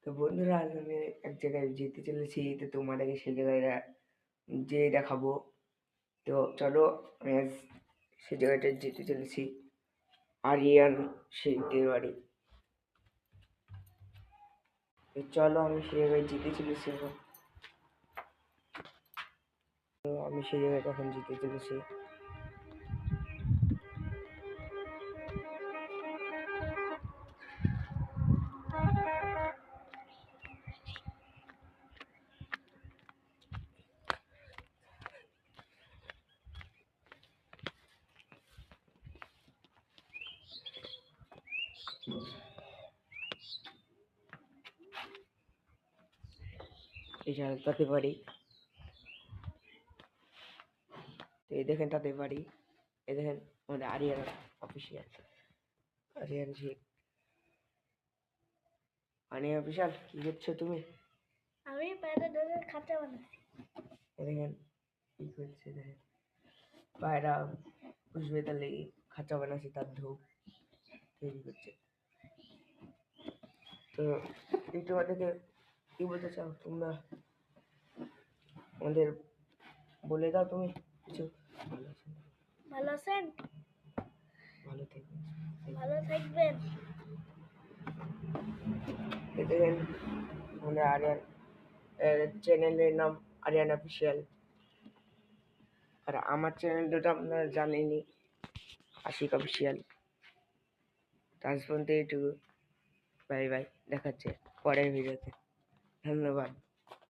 তো বন্ধুরা আজ আমি এক জায়গায় যেতে চলেছি, তো তোমাদেরকে সেই জায়গাটা যেয়ে দেখাবো। তো চলো, আমি আজ সেই জায়গাটায় যেতে চলেছি, আরিয়ান শিল্পীর বাড়ি। তো চলো, আমি সেই জায়গায় যেতে চলেছি এখন। তো আমি সেই জায়গায় এখন যেতে চলেছি। এটা তাদের বাড়ি। তো এই দেখেন তাদের বাড়ি, এই দেখেন আমাদের আরিয়ান অফিসিয়াল, আরিয়ান জি। আরিয়ান অফিসিয়াল, কি করছো তুমি? আমি পায়রা ধরে খাঁচা বানাচ্ছি। দেখেন কি করছে, দেখেন পায়রা বুঝবে তাহলে খাঁচা বানাচ্ছে, তার ধূপ তৈরি করছে। তো এই তোমাদেরকে কি বলতে চাও তোমরা, আমাদের বলে দাও তুমি কিছু। ভালো আছেন? ভালো থাকবেন। ভালো থাকবেন। দেখেন আমাদের আরিয়ান চ্যানেলের নাম আরিয়ান অফিসিয়াল, আর আমার চ্যানেলটা তো আপনারা জানেনই, আশিক অফিসিয়াল। আজ পর্যন্ত এইটুকু। বাই বাই, দেখাচ্ছে পরের ভিডিওতে। ধন্যবাদ।